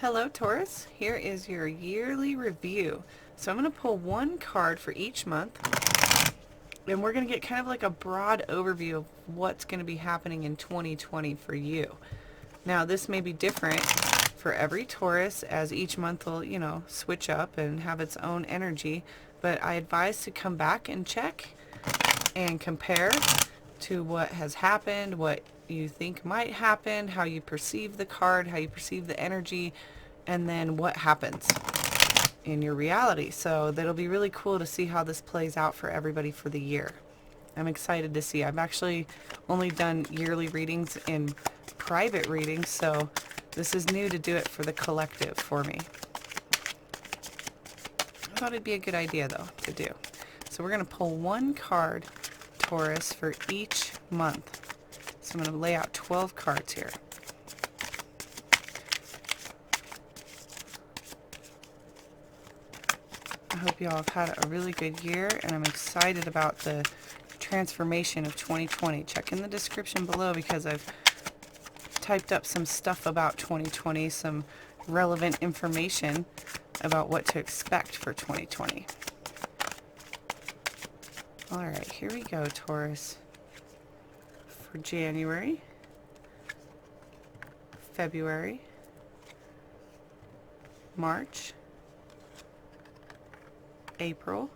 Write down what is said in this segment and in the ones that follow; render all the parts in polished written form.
Hello Taurus, here is your yearly review. So I'm going to pull one card for each month, and we're going to get kind of like a broad overview of what's going to be happening in 2020 for you. Now this may be different for every Taurus, as each month will, switch up and have its own energy, but I advise to come back and check and compare to what has happened, what you think might happen, how you perceive the card, how you perceive the energy, and then what happens in your reality. So that'll be really cool to see how this plays out for everybody for the year. I'm excited to see. I've actually only done yearly readings in private readings, so this is new to do it for the collective for me. I thought it'd be a good idea though to do. So we're going to pull one card, Taurus, for each month. So I'm going to lay out 12 cards here. I hope you all have had a really good year, and I'm excited about the transformation of 2020. Check in the description below because I've typed up some stuff about 2020, some relevant information about what to expect for 2020. Alright, here we go, Taurus. For January, February, March, April,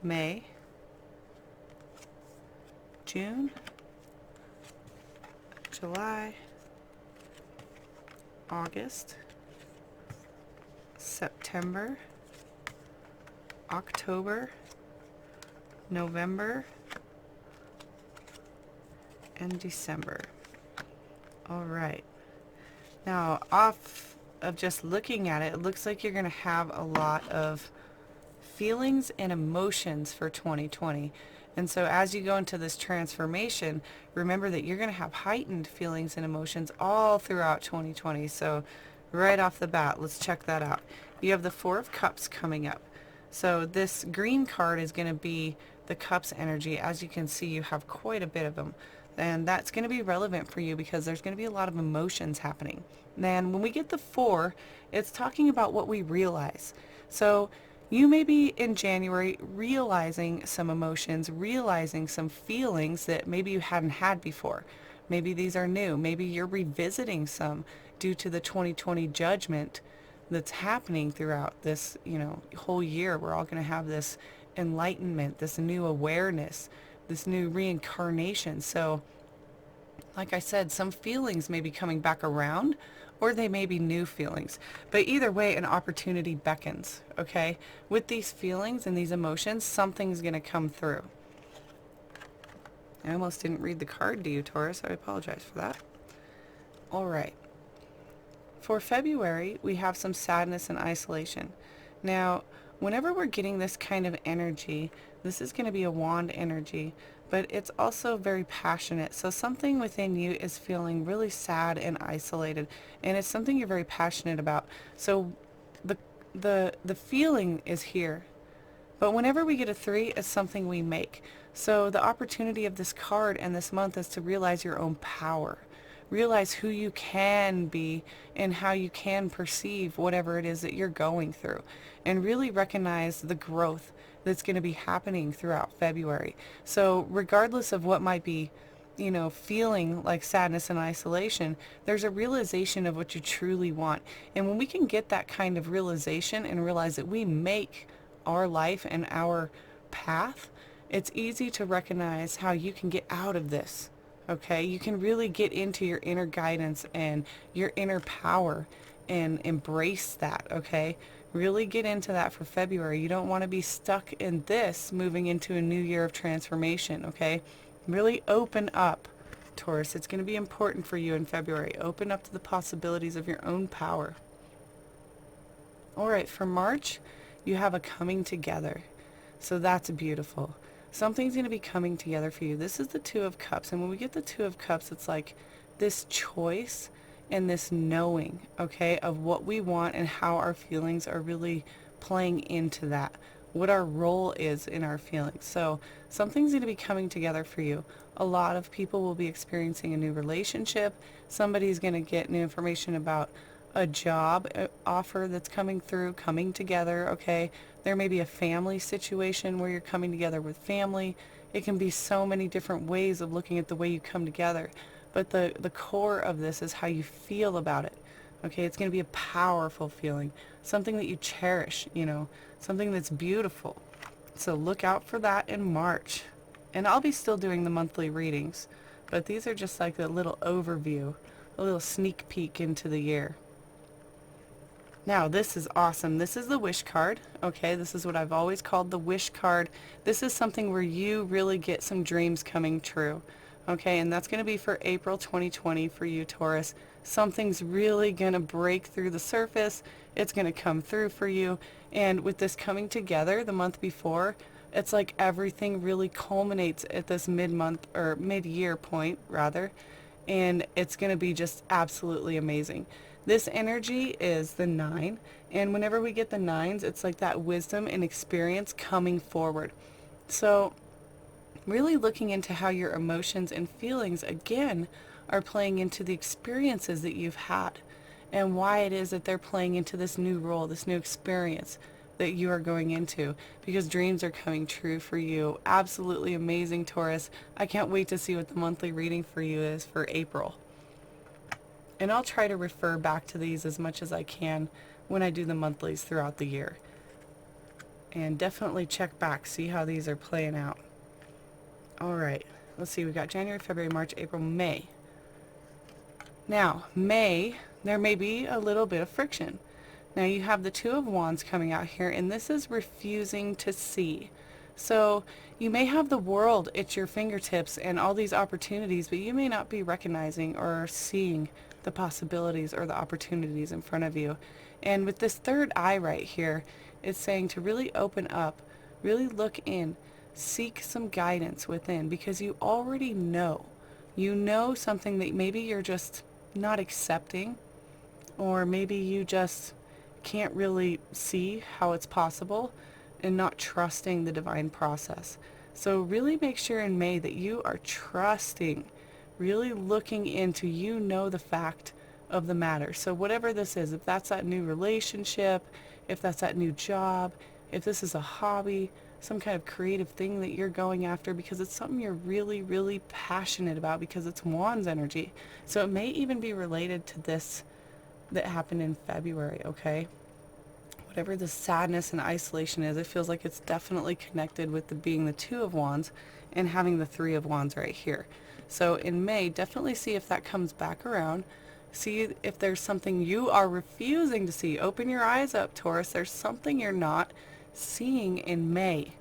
May, June, July, August, September, October, November, and December. Alright. Now, off of just looking at it, it looks like you're going to have a lot of feelings and emotions for 2020. And so as you go into this transformation, remember that you're going to have heightened feelings and emotions all throughout 2020. So right off the bat, let's check that out. You have the Four of Cups coming up. So this green card is going to be the Cups energy. As you can see, you have quite a bit of them. And that's going to be relevant for you because there's going to be a lot of emotions happening. And when we get the Four, it's talking about what we realize. So you may be in January realizing some emotions, realizing some feelings that maybe you hadn't had before. Maybe these are new. Maybe you're revisiting some due to the 2020 judgment that's happening throughout this, whole year. We're all going to have this enlightenment, this new awareness, this new reincarnation. So, like I said, some feelings may be coming back around, or they may be new feelings. But either way, an opportunity beckons, okay? With these feelings and these emotions, something's going to come through. I almost didn't read the card to you, Taurus. I apologize for that. All right. For February, we have some sadness and isolation. Now, whenever we're getting this kind of energy, this is going to be a wand energy, but it's also very passionate. So something within you is feeling really sad and isolated, and it's something you're very passionate about. So the feeling is here. But whenever we get a 3, it's something we make. So the opportunity of this card and this month is to realize your own power. Realize who you can be and how you can perceive whatever it is that you're going through. And really recognize the growth that's going to be happening throughout February. So regardless of what might be, feeling like sadness and isolation, there's a realization of what you truly want. And when we can get that kind of realization and realize that we make our life and our path, it's easy to recognize how you can get out of this. Okay, you can really get into your inner guidance and your inner power and embrace that, okay? Really get into that for February. You don't want to be stuck in this moving into a new year of transformation, okay? Really open up, Taurus. It's going to be important for you in February. Open up to the possibilities of your own power. All right, for March, you have a coming together. So that's beautiful. Something's going to be coming together for you. This is the Two of Cups. And when we get the Two of Cups, it's like this choice and this knowing, okay, of what we want and how our feelings are really playing into that. what our role is in our feelings. So something's going to be coming together for you. A lot of people will be experiencing a new relationship. Somebody's going to get new information about a job offer that's coming through, coming together, okay? There may be a family situation where you're coming together with family. It can be so many different ways of looking at the way you come together. But the core of this is how you feel about it. Okay, it's going to be a powerful feeling, something that you cherish, something that's beautiful. So look out for that in March. And I'll be still doing the monthly readings, but these are just like a little overview, a little sneak peek into the year. Now, this is awesome. This is the wish card. Okay, this is what I've always called the wish card. This is something where you really get some dreams coming true. Okay, and that's going to be for April 2020 for you, Taurus. Something's really going to break through the surface. It's going to come through for you. And with this coming together the month before, it's like everything really culminates at this mid-month or mid-year point, rather. And it's going to be just absolutely amazing. This energy is the 9, and whenever we get the 9s, it's like that wisdom and experience coming forward. So really looking into how your emotions and feelings, again, are playing into the experiences that you've had and why it is that they're playing into this new role, this new experience that you are going into, because dreams are coming true for you. Absolutely amazing, Taurus. I can't wait to see what the monthly reading for you is for April. And I'll try to refer back to these as much as I can when I do the monthlies throughout the year. And definitely check back, see how these are playing out. All right, let's see, we've got January, February, March, April, May. Now, May, there may be a little bit of friction. Now you have the Two of Wands coming out here, and this is refusing to see. So you may have the world at your fingertips and all these opportunities, but you may not be recognizing or seeing the possibilities or the opportunities in front of you. And with this third eye right here, it's saying to really open up, really look in, seek some guidance within, because you already know. You know something that maybe you're just not accepting, or maybe you just can't really see how it's possible and not trusting the divine process. So really make sure in May that you are trusting, really looking into, the fact of the matter. So whatever this is, if that's that new relationship, if that's that new job, if this is a hobby, some kind of creative thing that you're going after, because it's something you're really, really passionate about, because it's Wands energy. So it may even be related to this that happened in February, okay? Whatever the sadness and isolation is, it feels like it's definitely connected with being the Two of Wands and having the Three of Wands right here. So in May, definitely see if that comes back around. See if there's something you are refusing to see. Open your eyes up, Taurus. There's something you're not seeing in May.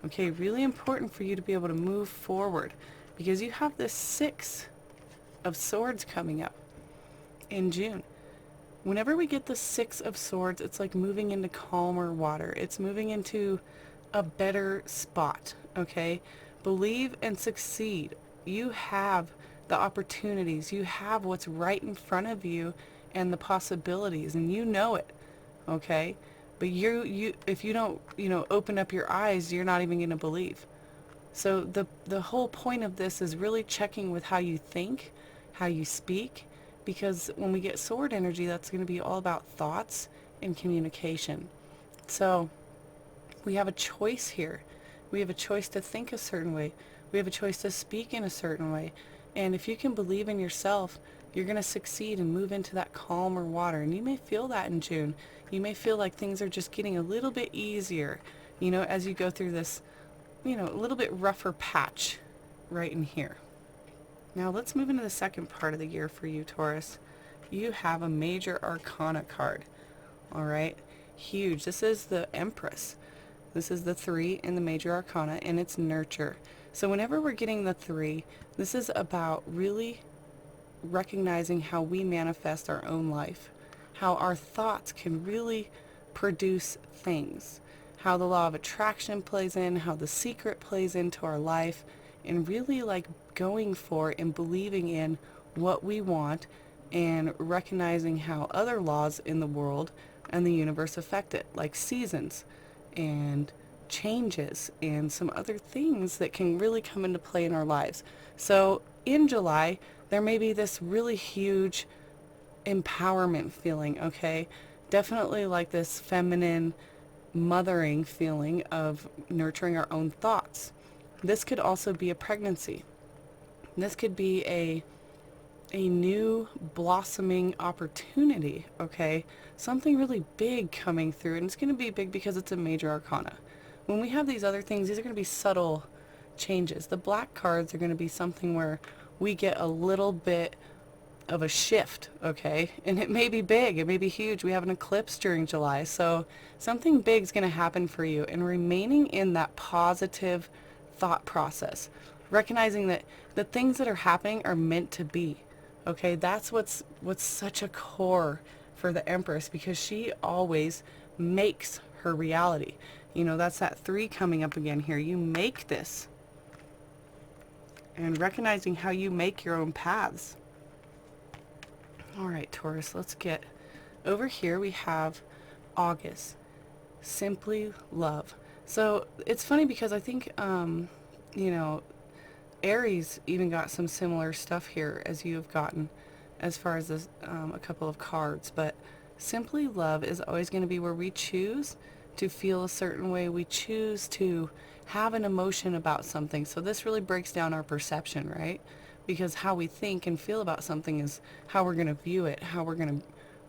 Okay, really important for you to be able to move forward, because you have this Six of Swords coming up in June. Whenever we get the Six of Swords, it's like moving into calmer water. It's moving into a better spot, okay? Believe and succeed. You have the opportunities. You have what's right in front of you and the possibilities, and you know it, okay? But you if you don't, open up your eyes, you're not even going to believe. So the whole point of this is really checking with how you think, how you speak, because when we get sword energy, that's going to be all about thoughts and communication. So we have a choice here. We have a choice to think a certain way. We have a choice to speak in a certain way. And if you can believe in yourself, you're going to succeed and move into that calmer water. And you may feel that in June. You may feel like things are just getting a little bit easier, as you go through this, a little bit rougher patch right in here. Now let's move into the second part of the year for you, Taurus. You have a major arcana card. All right, huge. This is the Empress. This is the 3 in the major arcana, and it's nurture. So whenever we're getting the 3, this is about really recognizing how we manifest our own life, how our thoughts can really produce things, how the law of attraction plays in, how the secret plays into our life, and really like going for and believing in what we want, and recognizing how other laws in the world and the universe affect it, like seasons and changes and some other things that can really come into play in our lives. So in July, there may be this really huge empowerment feeling, okay? Definitely like this feminine mothering feeling of nurturing our own thoughts. This could also be a pregnancy. This could be a new blossoming opportunity, okay? Something really big coming through, and it's going to be big because it's a major arcana. When we have these other things, these are going to be subtle changes. The black cards are going to be something where we get a little bit of a shift, okay? And it may be big, it may be huge. We have an eclipse during July, so something big is going to happen for you, and remaining in that positive thought process, recognizing that the things that are happening are meant to be. Okay, that's what's such a core for the Empress, because she always makes her reality. You know, that's that 3 coming up again here. You make this. And recognizing how you make your own paths. All right, Taurus, let's get over here. We have August. Simply love. So it's funny because I think, you know, Aries even got some similar stuff here as you have gotten as far as this, a couple of cards. But simply love is always going to be where we choose to feel a certain way. We choose to have an emotion about something. So this really breaks down our perception, right? Because how we think and feel about something is how we're going to view it, how we're going to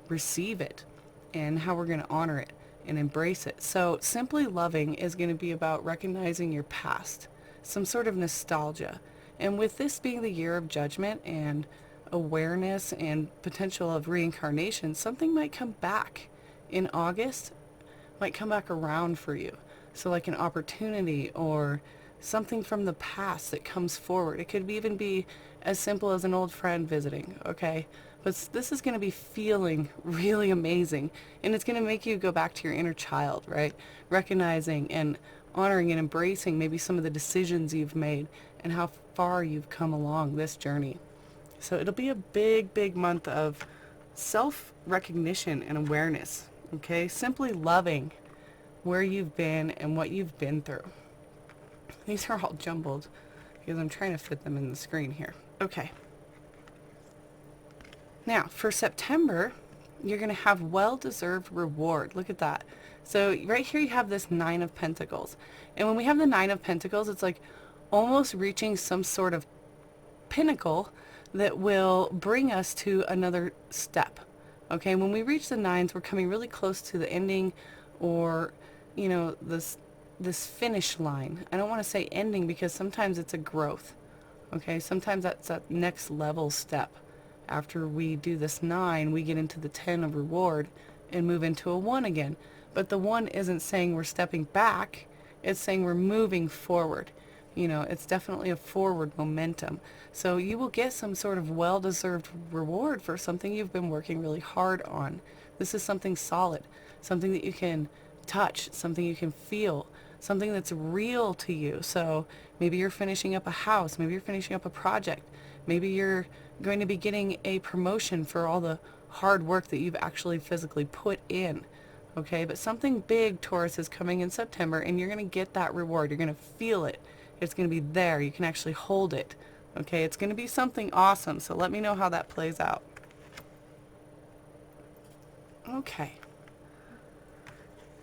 receive it, and how we're going to honor it and embrace it. So simply loving is going to be about recognizing your past, some sort of nostalgia. And with this being the year of judgment and awareness and potential of reincarnation, something might come back in August, might come back around for you. So like an opportunity or something from the past that comes forward. It could even be as simple as an old friend visiting, okay? But this is going to be feeling really amazing, and it's going to make you go back to your inner child, right? Recognizing and honoring and embracing maybe some of the decisions you've made and how far you've come along this journey. So it'll be a big, big month of self-recognition and awareness, okay? Simply loving where you've been and what you've been through. These are all jumbled because I'm trying to fit them in the screen here. Okay. Now, for September, you're going to have well-deserved reward. Look at that. So right here you have this 9 of Pentacles. And when we have the 9 of Pentacles, it's like almost reaching some sort of pinnacle that will bring us to another step. Okay, when we reach the 9s, we're coming really close to the ending, or, you know, this finish line. I don't want to say ending because sometimes it's a growth. Okay, sometimes that's that next level step. After we do this 9, we get into the 10 of reward and move into a 1 again. But the 1 isn't saying we're stepping back, it's saying we're moving forward. You know, it's definitely a forward momentum. So you will get some sort of well-deserved reward for something you've been working really hard on. This is something solid, something that you can touch, something you can feel, something that's real to you. So maybe you're finishing up a house, maybe you're finishing up a project, maybe you're going to be getting a promotion for all the hard work that you've actually physically put in. Okay, but something big, Taurus, is coming in September, and you're going to get that reward. You're going to feel it. It's going to be there. You can actually hold it. Okay, it's going to be something awesome. So let me know how that plays out. Okay.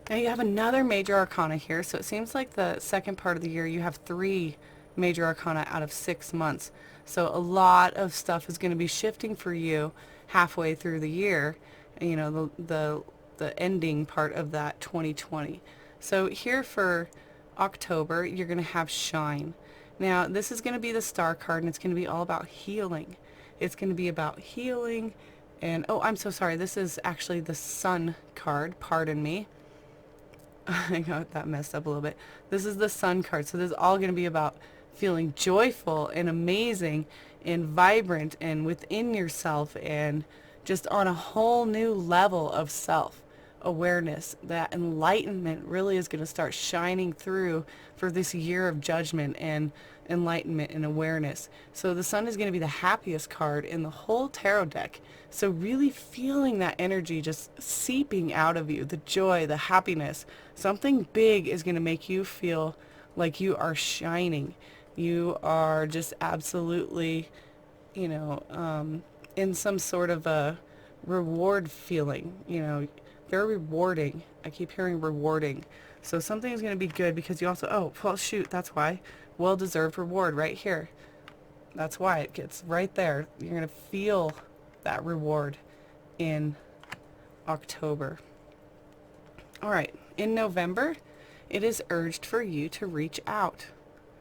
Now you have another major arcana here. So it seems like the second part of the year you have 3 major arcana out of 6 months. So a lot of stuff is going to be shifting for you halfway through the year. You know, the ending part of that 2020. So here for October, you're going to have Shine. Now, this is going to be the star card, and it's going to be all about healing. It's going to be about healing, and, oh, I'm so sorry. This is actually the Sun card. Pardon me. I got that messed up a little bit. This is the Sun card. So this is all going to be about feeling joyful and amazing and vibrant and within yourself and just on a whole new level of self. awareness, that enlightenment really is going to start shining through for this year of judgment and enlightenment and awareness. So the sun is going to be the happiest card in the whole tarot deck. So really feeling that energy just seeping out of you, the joy, the happiness. Something big is going to make you feel like you are shining. You are just absolutely, in some sort of a reward feeling, very rewarding. I keep hearing rewarding. So something is going to be good because you also, oh, well, shoot, that's why. Well-deserved reward right here. That's why it gets right there. You're going to feel that reward in October. All right, in November, it is urged for you to reach out.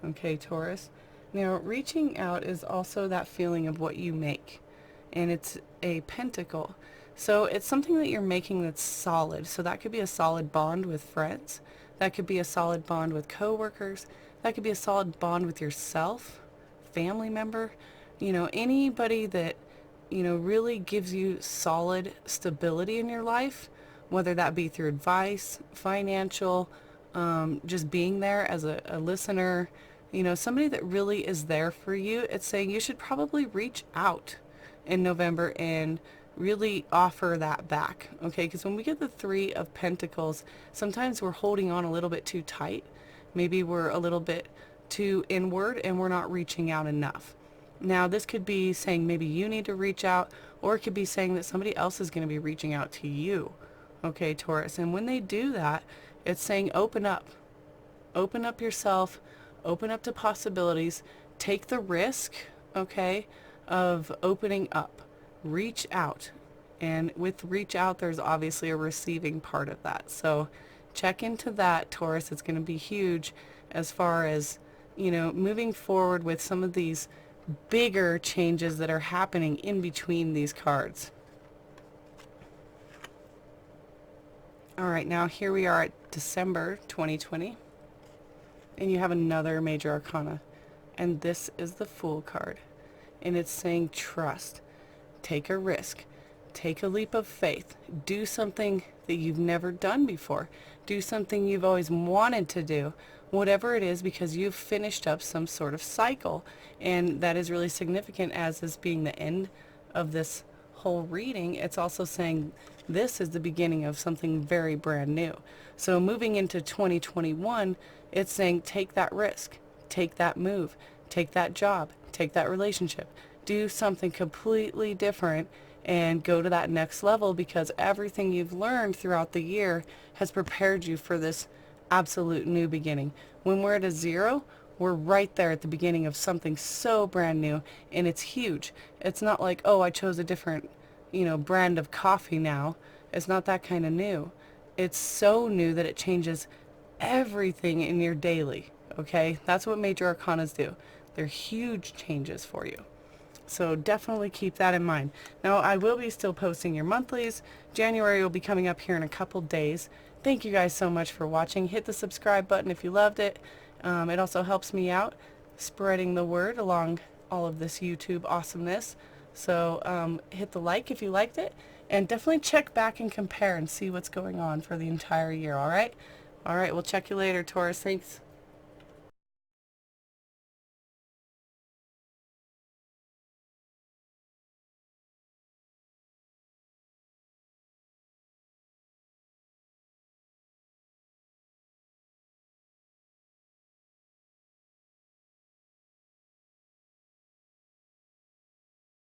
Okay, Taurus. Now, reaching out is also that feeling of what you make, and it's a pentacle. So it's something that you're making that's solid. So that could be a solid bond with friends. That could be a solid bond with coworkers. That could be a solid bond with yourself, family member, anybody that, really gives you solid stability in your life, whether that be through advice, financial, just being there as a listener, somebody that really is there for you. It's saying you should probably reach out in November and really offer that back, okay? Because when we get the Three of Pentacles, sometimes we're holding on a little bit too tight. Maybe we're a little bit too inward and we're not reaching out enough. Now, this could be saying maybe you need to reach out, or it could be saying that somebody else is going to be reaching out to you, okay, Taurus? And when they do that, it's saying open up. Open up yourself, open up to possibilities, take the risk, okay, of opening up. Reach out. And with reach out, there's obviously a receiving part of that. So check into that, Taurus. It's going to be huge as far as, moving forward with some of these bigger changes that are happening in between these cards. All right, now here we are at December 2020. And you have another major arcana. And this is the Fool card. And it's saying trust. Take a risk. Take a leap of faith. Do something that you've never done before. Do something you've always wanted to do. Whatever it is, because you've finished up some sort of cycle. And that is really significant as this being the end of this whole reading. It's also saying this is the beginning of something very brand new. So moving into 2021, it's saying take that risk. Take that move. Take that job. Take that relationship. Do something completely different and go to that next level, because everything you've learned throughout the year has prepared you for this absolute new beginning. When we're at a zero, we're right there at the beginning of something so brand new, and it's huge. It's not like, oh, I chose a different, brand of coffee now. It's not that kind of new. It's so new that it changes everything in your daily, okay? That's what major arcanas do. They're huge changes for you. So definitely keep that in mind. Now, I will be still posting your monthlies. January will be coming up here in a couple days. Thank you guys so much for watching. Hit the subscribe button if you loved it. It also helps me out spreading the word along all of this YouTube awesomeness. So hit the like if you liked it. And definitely check back and compare and see what's going on for the entire year, all right? All right, we'll check you later, Taurus. Thanks.